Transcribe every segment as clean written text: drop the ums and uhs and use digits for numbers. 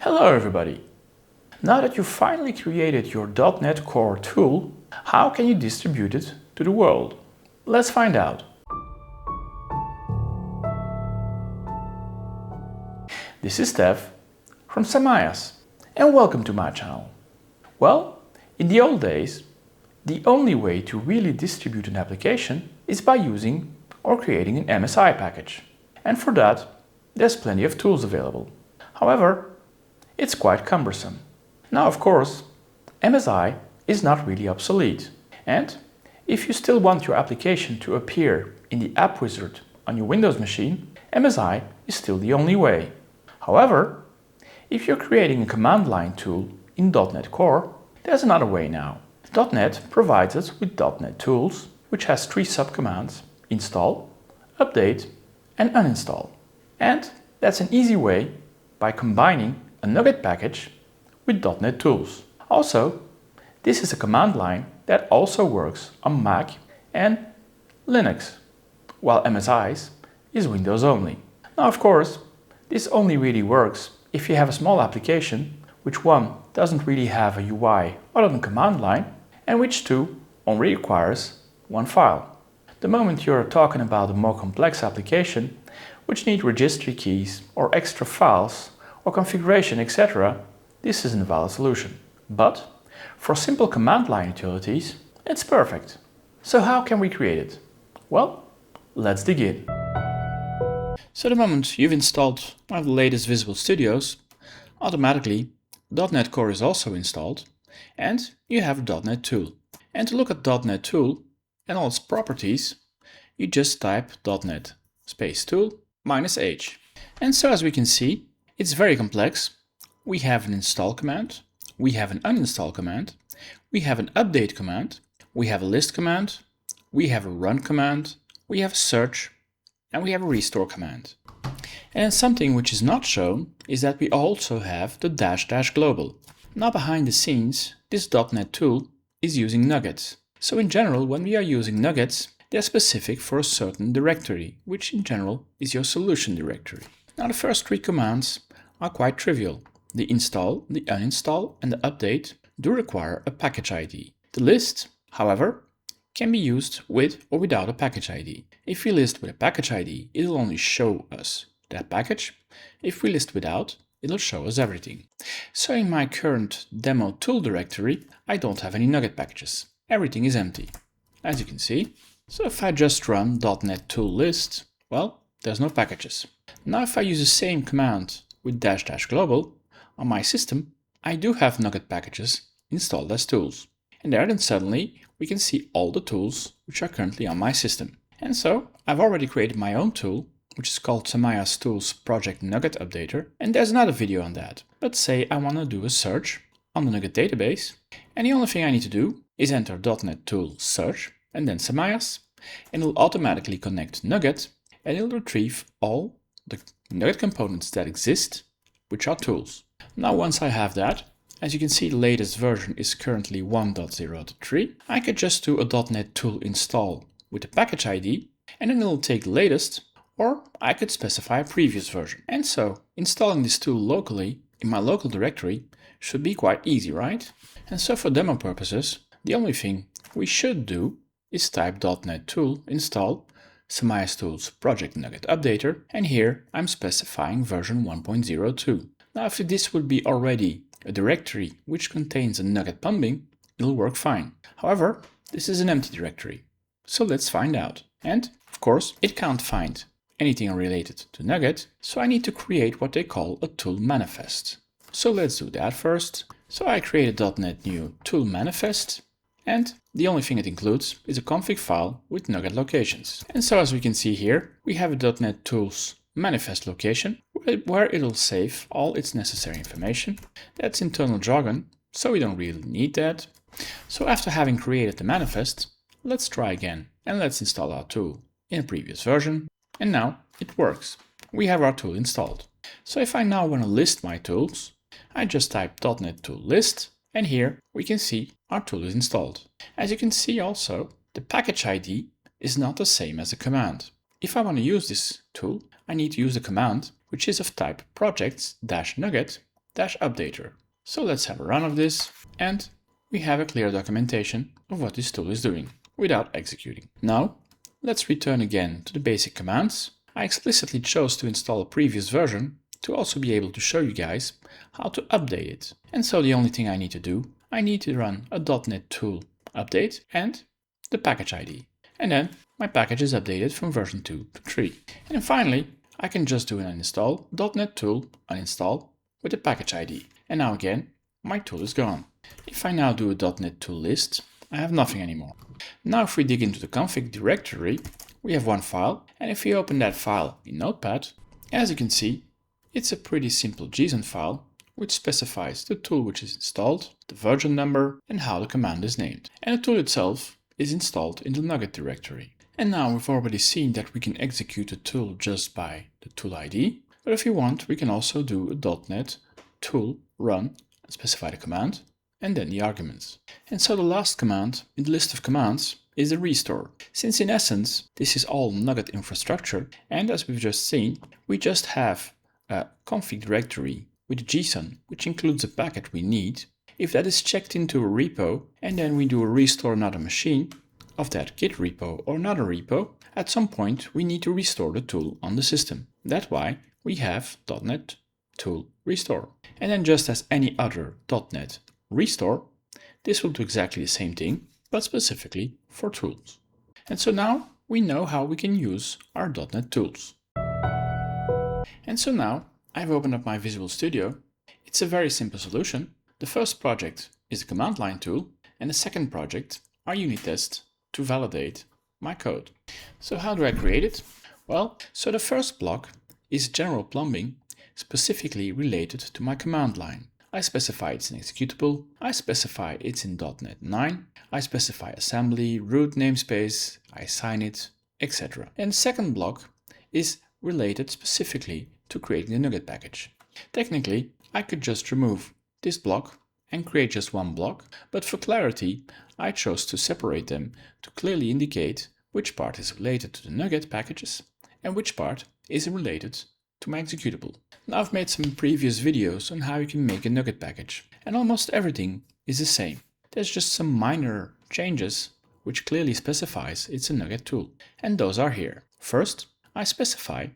Hello everybody! Now that you've finally created your .NET Core tool, how can you distribute it to the world? Let's find out. This is Stef from Samayas and welcome to my channel. Well, in the old days, the only way to really distribute an application is by using or creating an MSI package. And for that, there's plenty of tools available. However, it's quite cumbersome. Now, of course, MSI is not really obsolete. And if you still want your application to appear in the app wizard on your Windows machine, MSI is still the only way. However, if you're creating a command line tool in .NET Core, there's another way now. .NET provides us with .NET Tools, which has 3 subcommands: install, update, and uninstall. And that's an easy way by combining a NuGet package with .NET Tools. Also, this is a command line that also works on Mac and Linux, while MSI's is Windows only. Now, of course, this only really works if you have a small application which one doesn't really have a UI other than command line and which two only requires one file. The moment you're talking about a more complex application which need registry keys or extra files or configuration, etc., this isn't a valid solution. But for simple command line utilities, it's perfect. So how can we create it? Well, let's dig in. So the moment you've installed one of the latest Visual Studios, automatically .NET Core is also installed and you have a .NET Tool. And to look at .NET Tool and all its properties, you just type .NET Tool -H. And so as we can see, it's very complex. We have an install command, we have an uninstall command, we have an update command, we have a list command, we have a run command, we have a search, and we have a restore command. And something which is not shown is that we also have the -- global. Now behind the scenes, this .NET tool is using nuggets. So in general, when we are using nuggets, they're specific for a certain directory, which in general is your solution directory. Now the first 3 commands are quite trivial. The install, the uninstall, and the update do require a package ID. The list, however, can be used with or without a package ID. If we list with a package ID, it'll only show us that package. If we list without, it'll show us everything. So in my current demo tool directory, I don't have any NuGet packages. Everything is empty, as you can see. So if I just run .NET tool list, well, there's no packages. Now if I use the same command with -- global on my system, I do have NuGet packages installed as tools. And there then suddenly we can see all the tools which are currently on my system. And so I've already created my own tool, which is called Samayas Tools Project NuGet Updater. And there's another video on that. But say I want to do a search on the NuGet database. And the only thing I need to do is enter .NET Tool search and then Samayas. And it'll automatically connect NuGet and it'll retrieve all the NuGet components that exist, which are tools. Now once I have that, as you can see, the latest version is currently 1.0.3. I could just do a .NET Tool install with the package ID, and then it'll take the latest, or I could specify a previous version. And so, installing this tool locally in my local directory should be quite easy, right? And so for demo purposes, the only thing we should do is type .NET Tool install Samayas Tools Project NuGet Updater, and here I'm specifying version 1.02. Now if this would be already a directory which contains a NuGet pumping, it'll work fine. However, this is an empty directory. So let's find out. And, of course, it can't find anything related to NuGet, so I need to create what they call a tool manifest. So let's do that first. So I created .NET new tool manifest, and the only thing it includes is a config file with NuGet locations. And so as we can see here, we have a .NET Tools manifest location where it'll save all its necessary information. That's internal jargon, so we don't really need that. So after having created the manifest, let's try again and let's install our tool in a previous version. And now it works. We have our tool installed. So if I now want to list my tools, I just type .NET Tool list, and here we can see our tool is installed. As you can see also, the package ID is not the same as the command. If I want to use this tool, I need to use the command which is of type projects-nuget nupkg-updater. So let's have a run of this, and we have a clear documentation of what this tool is doing without executing. Now, let's return again to the basic commands. I explicitly chose to install a previous version to also be able to show you guys how to update it. And so the only thing I need to do, I need to run a .NET Tool update and the package ID. And then my package is updated from version 2 to 3. And then finally, I can just do an uninstall .NET Tool uninstall with the package ID. And now again, my tool is gone. If I now do a .NET Tool list, I have nothing anymore. Now if we dig into the config directory, we have one file, and if we open that file in Notepad, as you can see, it's a pretty simple JSON file which specifies the tool which is installed, the version number, and how the command is named. And the tool itself is installed in the NuGet directory. And now we've already seen that we can execute the tool just by the tool ID, but if you want, we can also do a .NET Tool run and specify the command, and then the arguments. And so the last command in the list of commands is the restore. Since in essence, this is all NuGet infrastructure, and as we've just seen, we just have a config directory with a JSON, which includes the packet we need. If that is checked into a repo, and then we do a restore another machine of that Git repo or another repo, at some point we need to restore the tool on the system. That's why we have .NET Tool restore. And then just as any other .NET restore, this will do exactly the same thing, but specifically for tools. And so now we know how we can use our .NET tools. And so now I've opened up my Visual Studio. It's a very simple solution. The first project is a command line tool, and the second project are unit tests to validate my code. So how do I create it? Well, so the first block is general plumbing specifically related to my command line. I specify it's an executable, I specify it's in .NET 9, I specify assembly, root namespace, I assign it, etc. And the second block is related specifically to creating the NuGet package. Technically, I could just remove this block and create just one block, but for clarity, I chose to separate them to clearly indicate which part is related to the NuGet packages and which part is related to my executable. Now I've made some previous videos on how you can make a NuGet package, and almost everything is the same. There's just some minor changes which clearly specifies it's a NuGet tool, and those are here. First, I specify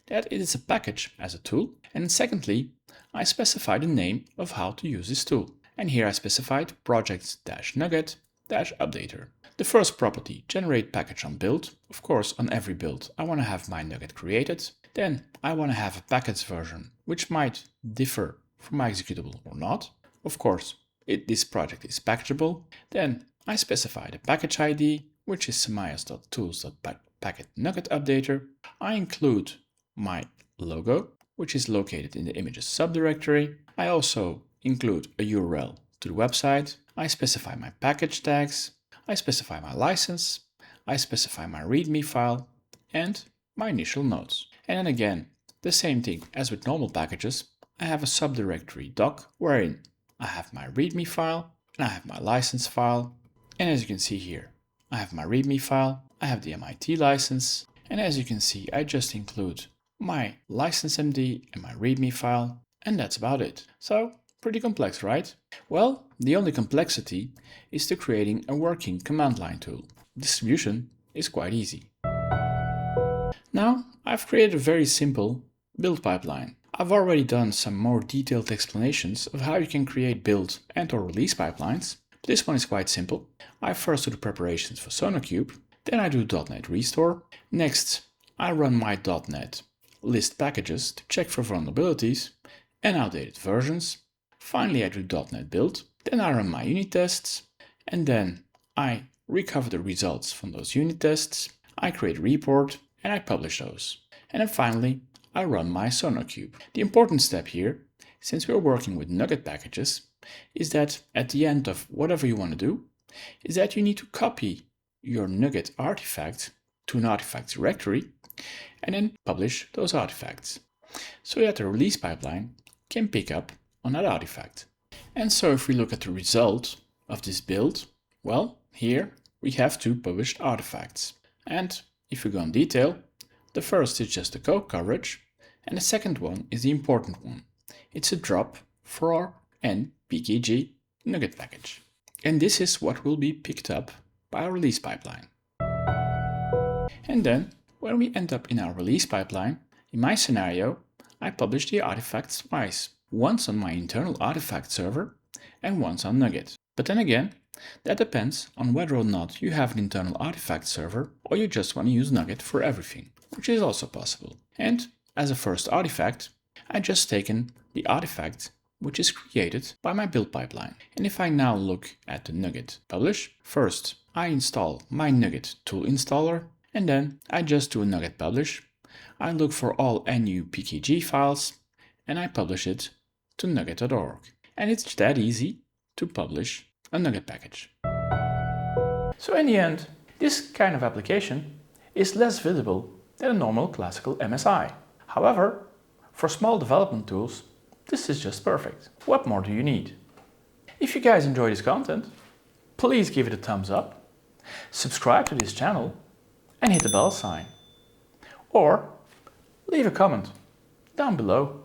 that it is a package as a tool, and secondly, I specify the name of how to use this tool. And here I specified projects-NuGet-updater. The first property, generate package on build. Of course, on every build, I want to have my NuGet created. Then I want to have a package version, which might differ from my executable or not. Of course, this project is packageable. Then I specify the package ID, which is samayas.tools.packet-NuGet-updater. I include my logo, which is located in the images subdirectory. I also include a URL to the website. I specify my package tags. I specify my license. I specify my README file and my initial nodes. And then again, the same thing as with normal packages, I have a subdirectory doc wherein I have my README file and I have my license file. And as you can see here, I have my README file, I have the MIT license, and as you can see, I just include my license MD and my README file, and that's about it. So, pretty complex, right? Well, the only complexity is to creating a working command line tool. Distribution is quite easy. Now, I've created a very simple build pipeline. I've already done some more detailed explanations of how you can create build and/or release pipelines. This one is quite simple. I first do the preparations for SonarQube, then I do .NET Restore. Next, I run my .NET list packages to check for vulnerabilities and outdated versions. Finally, I do .NET Build, then I run my unit tests, and then I recover the results from those unit tests, I create a report, and I publish those. And then finally, I run my SonarQube. The important step here, since we're working with NuGet packages, is that at the end of whatever you want to do, is that you need to copy your NuGet artifact to an artifact directory and then publish those artifacts, so that the release pipeline can pick up on that artifact. And so if we look at the result of this build, well, here we have two published artifacts. And if we go in detail, the first is just the code coverage, and the second one is the important one. It's a drop for nupkg NuGet package. And this is what will be picked up by our release pipeline. And then, when we end up in our release pipeline, in my scenario, I publish the artifacts twice, once on my internal artifact server and once on NuGet. But then again, that depends on whether or not you have an internal artifact server or you just want to use NuGet for everything, which is also possible. And as a first artifact, I just taken the artifact which is created by my build pipeline. And if I now look at the NuGet publish, first I install my NuGet tool installer, and then I just do a NuGet publish. I look for all nupkg files and I publish it to nuget.org. And it's that easy to publish a NuGet package. So in the end, this kind of application is less visible than a normal classical MSI. However, for small development tools, this is just perfect. What more do you need? If you guys enjoy this content, please give it a thumbs up, subscribe to this channel and hit the bell sign. Or leave a comment down below.